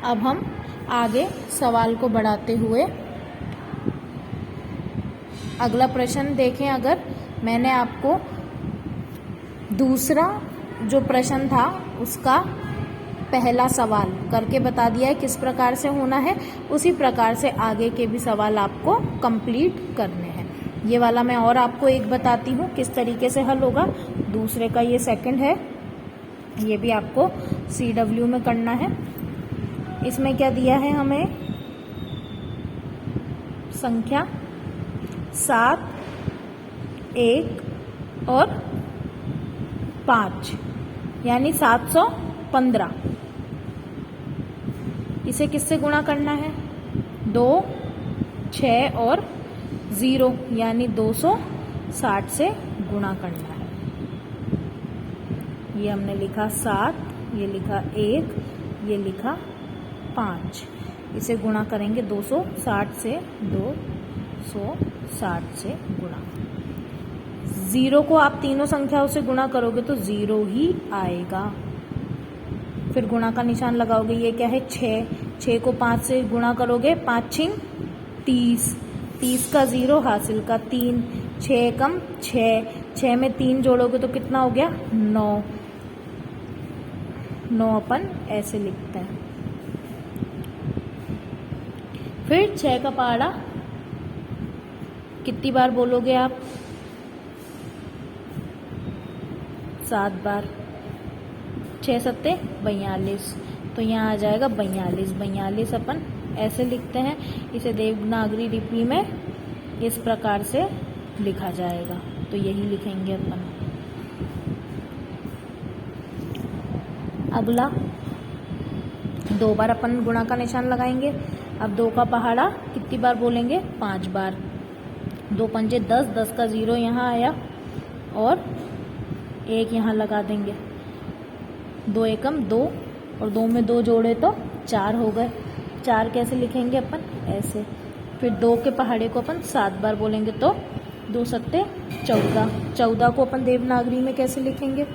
अब हम आगे सवाल को बढ़ाते हुए अगला प्रश्न देखें। अगर मैंने आपको दूसरा जो प्रश्न था उसका पहला सवाल करके बता दिया है किस प्रकार से होना है, उसी प्रकार से आगे के भी सवाल आपको कंप्लीट करने हैं। ये वाला मैं और आपको एक बताती हूँ किस तरीके से हल होगा। दूसरे का ये सेकंड है, ये भी आपको CW में करना है। इसमें क्या दिया है हमें, संख्या 7, 1 और 5 यानी 715। इसे किससे गुणा करना है, 2, 6 और 0 यानी 260 से गुणा करना है। ये हमने लिखा 7, ये लिखा 1, ये लिखा 5। इसे गुणा करेंगे 260 से, 260 से गुणा। 0 को आप तीनों संख्याओं से गुणा करोगे तो 0 ही आएगा। फिर गुणा का निशान लगाओगे, ये क्या है 6 को 5 से गुणा करोगे, 5 6 30, 30 का 0 हासिल का 3, 6 कम 6 में 3 जोड़ोगे तो कितना हो गया 9 अपन ऐसे लिखते हैं। फिर 6 का पहाड़ा कितनी बार बोलोगे आप, 7 बार। 6 सत्ते 42, तो यहाँ आ जाएगा 42 अपन ऐसे लिखते हैं। इसे देवनागरी लिपि में इस प्रकार से लिखा जाएगा, तो यही लिखेंगे अपन। अगला 2 बार अपन गुणा का निशान लगाएंगे। अब 2 का पहाड़ा कितनी बार बोलेंगे, 5 बार। 2 पंजे 10, 10 का 0 यहाँ आया और 1 यहाँ लगा देंगे। 2 एकम 2 और 2 में 2 जोड़े तो 4 हो गए। 4 कैसे लिखेंगे अपन, ऐसे। फिर 2 के पहाड़े को अपन 7 बार बोलेंगे तो 2 सत्ते 14। 14 को अपन देवनागरी में कैसे लिखेंगे,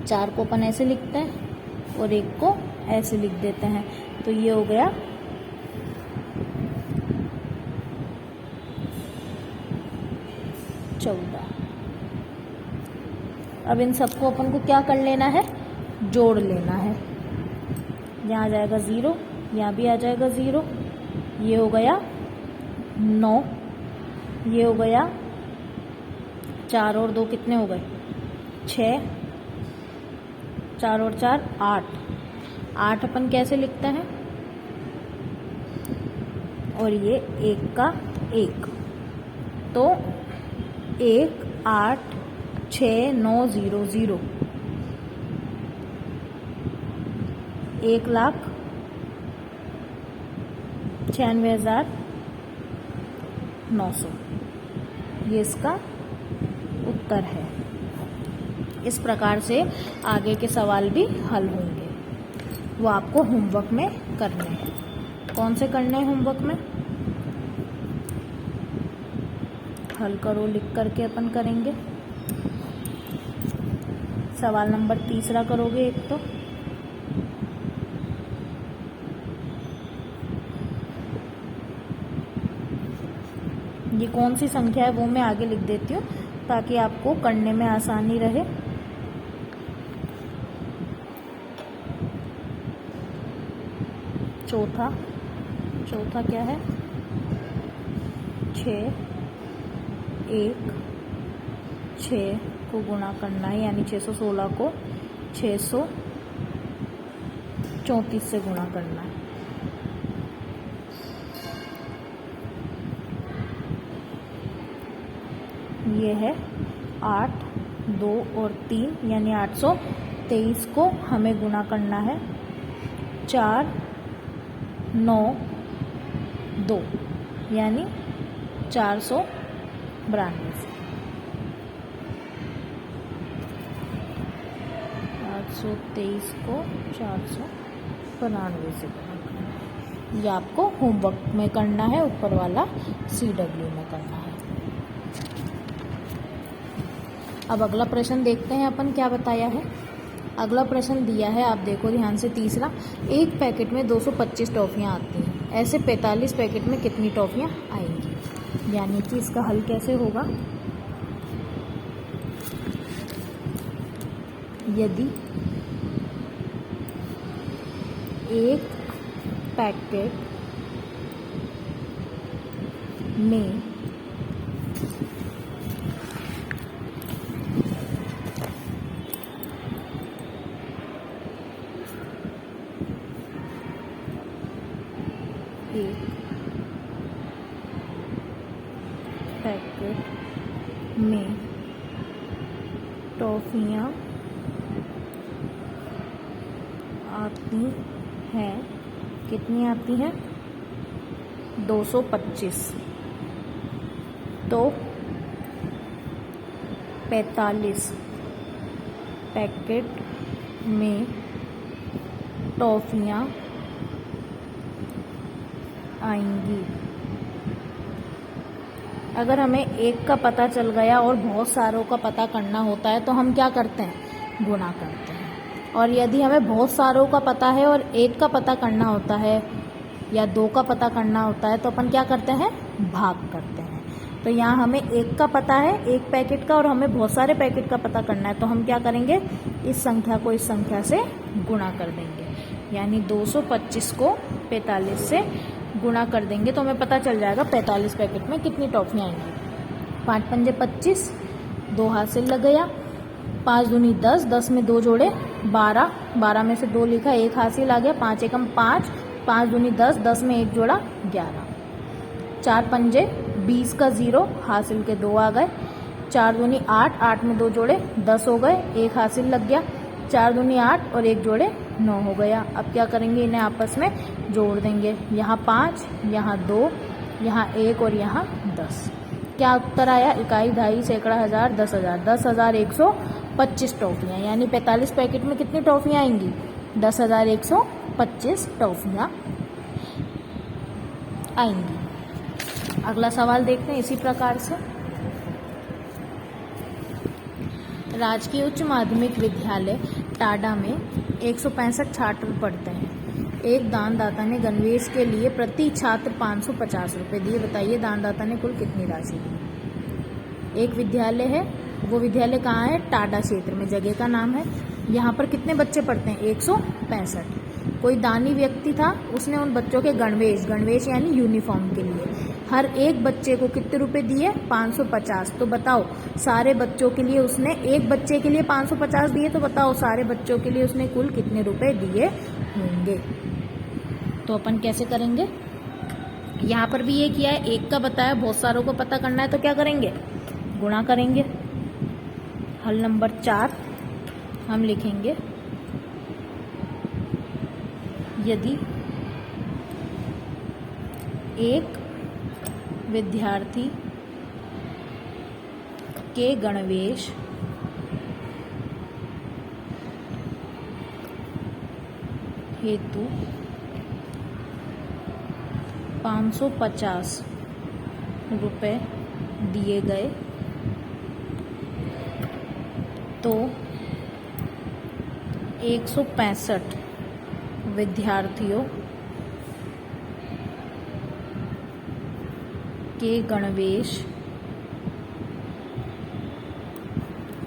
4 को अपन ऐसे लिखते हैं और 1 को ऐसे लिख देते हैं, तो ये हो गया 14। अब इन सबको अपन को क्या कर लेना है, जोड़ लेना है। यहाँ आ जाएगा 0, यहाँ भी आ जाएगा 0, ये हो गया 9, ये हो गया 4 और 2 कितने हो गए 6, 4 और 4 8। 8 अपन कैसे लिखते हैं, और ये 1 का 1, तो 1 8 6 9 0 0, 1,96,900, ये इसका उत्तर है। इस प्रकार से आगे के सवाल भी हल होंगे, वो आपको होमवर्क में करने हैं। कौन से करने हैं होमवर्क में, हल करो लिख करके अपन करेंगे। सवाल नंबर 3 करोगे एक, तो ये कौन सी संख्या है वो मैं आगे लिख देती हूँ ताकि आपको करने में आसानी रहे। चौथा क्या है, 6 को गुणा करना है, यानी 616 को 634 से गुणा करना है। ये है 8, 2 और 3 यानी 823 को हमें गुणा करना है 4, 9, 2 यानी 492 से। 823 को 492 से गुणा करना है। ये आपको होमवर्क में करना है, ऊपर वाला CW में करना है। अब अगला प्रश्न देखते हैं अपन क्या बताया है। अगला प्रश्न दिया है, आप देखो ध्यान से, तीसरा। एक पैकेट में 225 टॉफियाँ आती हैं, ऐसे 45 पैकेट में कितनी टॉफियाँ आएंगी? यानी कि इसका हल कैसे होगा? यदि एक पैकेट में टॉफियाँ आती हैं, कितनी आती हैं? 225। तो 45 पैकेट में टॉफियाँ आएंगी। अगर हमें एक का पता चल गया और बहुत सारों का पता करना होता है तो हम क्या करते हैं? गुणा करते हैं। और यदि हमें बहुत सारों का पता है और एक का पता करना होता है या दो का पता करना होता है तो अपन क्या करते हैं? भाग करते हैं। तो यहाँ हमें एक का पता है, एक पैकेट का, और हमें बहुत सारे पैकेट का पता करना है तो हम क्या करेंगे? इस संख्या को इस संख्या से गुणा कर देंगे। यानी 225 को 45 से गुणा कर देंगे तो हमें पता चल जाएगा 45 पैकेट में कितनी टॉफियाँ आएंगी। 5 पंजे 25, 2 हासिल लग गया, 5 दूनी 10, 10 में 2 जोड़े 12, 12 में से 2 लिखा, 1 हासिल आ गया, 5 एकम 5, 5 दूनी 10, 10 में 1 जोड़ा 11, 4 पंजे 20 का 0, हासिल के 2 आ गए, 4 दूनी 8, 8 में 2 जोड़े 10 हो गए, 1 हासिल लग गया, 4 दूनी 8 और 1 जोड़े 9 हो गया। अब क्या करेंगे? इन्हें आपस में जोड़ देंगे। यहाँ 5, यहाँ 2, यहाँ 1 और यहाँ 10। क्या उत्तर आया? इकाई, दहाई, सैकड़ा, हजार, 10,000। 10,125 टॉफियाँ। यानी 45 पैकेट में कितनी टॉफियाँ आएंगी? 10,125 टॉफियाँ आएंगी। अगला सवाल देखते हैं इसी प्रकार से। राजकीय उच्च माध्यमिक विद्यालय टाडा में 165 छात्र पढ़ते हैं। एक दानदाता ने गणवेश के लिए प्रति छात्र 550 रुपये दिए। बताइए दानदाता ने कुल कितनी राशि दी? एक विद्यालय है, वो विद्यालय कहाँ है? टाडा क्षेत्र में, जगह का नाम है। यहाँ पर कितने बच्चे पढ़ते हैं? 165। कोई दानी व्यक्ति था, उसने उन बच्चों के गणवेश यानी यूनिफॉर्म के लिए हर एक बच्चे को कितने रुपए दिए? 550। तो बताओ सारे बच्चों के लिए उसने, एक बच्चे के लिए 550 दिए, तो बताओ सारे बच्चों के लिए उसने कुल कितने रुपए दिए होंगे? तो अपन कैसे करेंगे? यहाँ पर भी ये किया है, एक का बताया, बहुत सारों को पता करना है तो क्या करेंगे? गुणा करेंगे। हल नंबर 4 हम लिखेंगे, यदि एक विद्यार्थी के गणवेश हेतु 550 रुपये दिए गए तो 165 विद्यार्थियों के गणवेश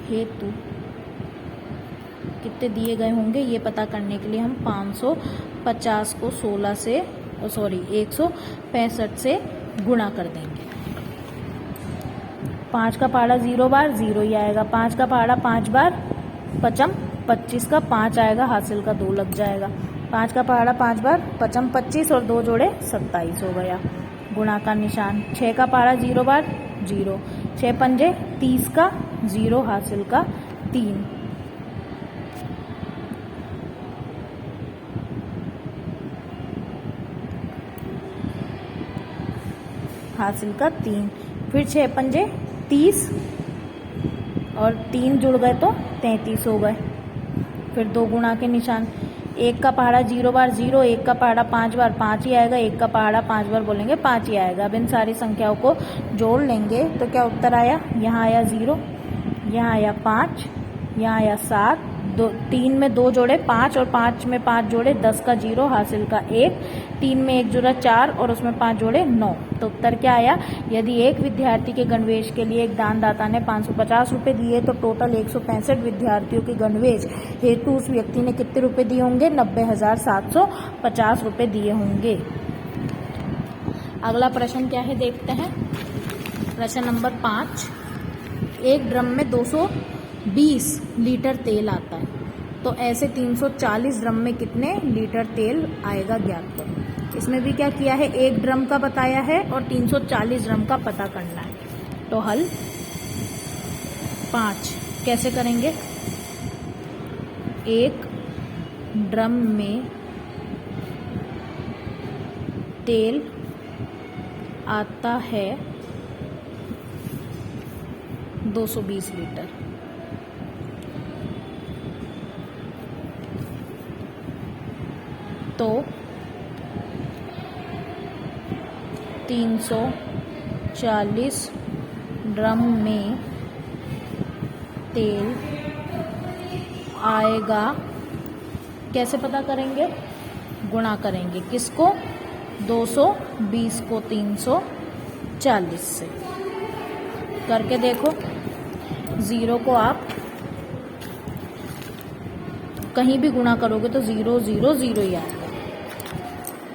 हेतु कितने दिए गए होंगे ये पता करने के लिए हम 550 को 165 से गुणा कर देंगे। 5 का पहाड़ा 0 बार 0 ही आएगा, 5 का पहाड़ा 5 बार 55, 25 का 5 आएगा, हासिल का 2 लग जाएगा। 5 का पहाड़ा 5 बार 55, 25 और 2 जोड़े 27 हो गया। गुणा का निशान। 6 का पहाड़ा 0 बार 0, 6 पंजे 30 का 0, हासिल का 3, हासिल का 3। फिर 6 पंजे 30 और 3 जुड़ गए तो 33 हो गए। फिर 2 गुणा के निशान। 1 का पहाड़ा 0 बार 0, 1 का पहाड़ा 5 बार 5 ही आएगा, 1 का पहाड़ा 5 बार बोलेंगे 5 ही आएगा। अब इन सारी संख्याओं को जोड़ लेंगे तो क्या उत्तर आया? यहाँ आया 0, यहाँ आया 5, यहाँ आया 7, 3 में 2 जोड़े 5 और 5 में 5 जोड़े 10 का 0, हासिल का 1, 3 में 1 जोड़ा 4 और उसमें 5 जोड़े 9। तो उत्तर क्या आया? यदि एक विद्यार्थी के गणवेश के लिए एक दानदाता ने 550 रुपये दिए तो टोटल 165 विद्यार्थियों के गणवेश हेतु उस व्यक्ति ने कितने रुपए दिए होंगे? 90,750 रुपये दिए होंगे। अगला प्रश्न क्या है देखते हैं। प्रश्न नंबर 5, एक ड्रम में 220 लीटर तेल आता है, तो ऐसे 340 ड्रम में कितने लीटर तेल आएगा ज्ञात करो। इसमें भी क्या किया है, एक ड्रम का बताया है और 340 ड्रम का पता करना है। तो हल 5 कैसे करेंगे? एक ड्रम में तेल आता है 220 लीटर, तो 340 ड्रम में तेल आएगा। कैसे पता करेंगे? गुणा करेंगे किसको? 220 को 340 से। करके देखो, 0 को आप कहीं भी गुणा करोगे तो 0 0 0 ही आएगा।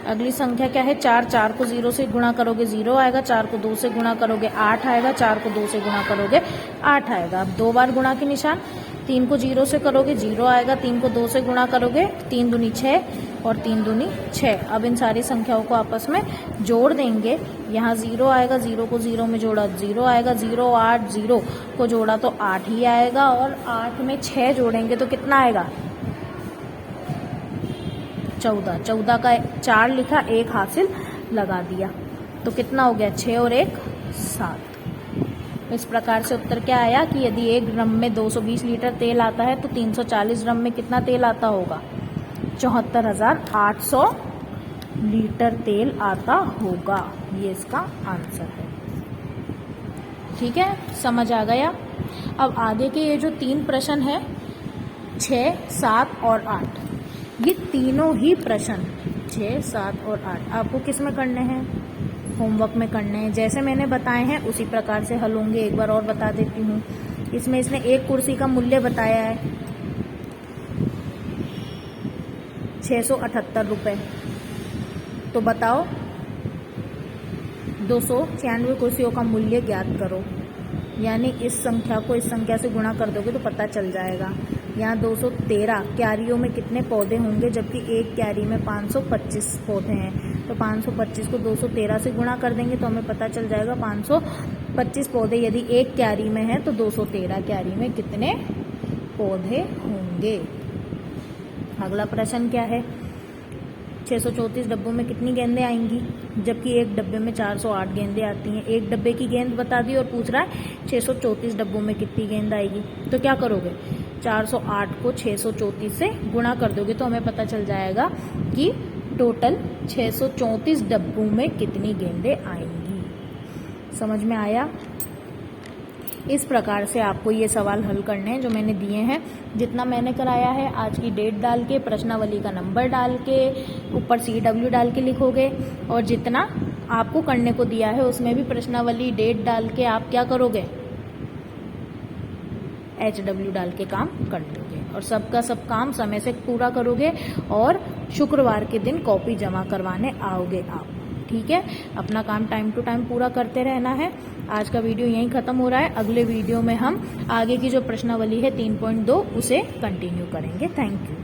अगली संख्या क्या है? 4 को 0 से गुणा करोगे 0 आएगा, 4 को 2 से गुणा करोगे 8 आएगा, 4 को 2 से गुणा करोगे 8 आएगा। अब 2 बार गुणा के निशान, 3 को 0 से करोगे 0 आएगा, 3 को 2 से गुणा करोगे 3 दूनी 6 और 3 दूनी 6। अब इन सारी संख्याओं को आपस में जोड़ देंगे। यहाँ 0 आएगा, 0 को 0 में जोड़ा 0 आएगा, 0 8 0 को जोड़ा तो 8 ही आएगा, और 8 में 6 जोड़ेंगे तो कितना आएगा? 14। 14 का 4 लिखा, 1 हासिल लगा दिया, तो कितना हो गया? 6 और 1 7। इस प्रकार से उत्तर क्या आया कि यदि एक ड्रम में 220 लीटर तेल आता है तो 340 ड्रम में कितना तेल आता होगा? 74,800 लीटर तेल आता होगा। ये इसका आंसर है। ठीक है, समझ आ गया। अब आगे के ये जो 3 प्रश्न है 6, 7 और 8, ये तीनों ही प्रश्न 6, 7 और 8 आपको किस में करने हैं? होमवर्क में करने हैं। जैसे मैंने बताए हैं उसी प्रकार से हल होंगे। एक बार और बता देती हूँ। इसमें इसने एक कुर्सी का मूल्य बताया है 678 रुपये, तो बताओ 296 कुर्सियों का मूल्य ज्ञात करो। यानी इस संख्या को इस संख्या से गुणा कर दोगे तो पता चल जाएगा। यहाँ 213 क्यारियों में कितने पौधे होंगे, जबकि एक क्यारी में 525 पौधे हैं। तो 525 को 213 से गुणा कर देंगे तो हमें पता चल जाएगा 525 पौधे यदि एक क्यारी में है तो 213 क्यारी में कितने पौधे होंगे। अगला प्रश्न क्या है? 634 डब्बों में कितनी गेंदें आएंगी, जबकि एक डब्बे में 408 गेंदें आती हैं। एक डब्बे की गेंद बता दी और पूछ रहा है 634 डब्बों में कितनी गेंद आएगी। तो क्या करोगे? 408 को 634 से गुणा कर दोगे तो हमें पता चल जाएगा कि टोटल 634 डब्बों में कितनी गेंदें आएंगी। समझ में आया? इस प्रकार से आपको ये सवाल हल करने हैं जो मैंने दिए हैं। जितना मैंने कराया है आज की डेट डाल के, प्रश्नावली का नंबर डाल के, ऊपर CW डाल के लिखोगे, और जितना आपको करने को दिया है उसमें भी प्रश्नावली डेट डाल के आप क्या करोगे? HW डाल के काम कर लोगे, और सबका सब काम समय से पूरा करोगे और शुक्रवार के दिन कॉपी जमा करवाने आओगे आप। ठीक है, अपना काम टाइम टू टाइम पूरा करते रहना है। आज का वीडियो यहीं ख़त्म हो रहा है। अगले वीडियो में हम आगे की जो प्रश्नावली है 3.2 उसे कंटिन्यू करेंगे। Thank you.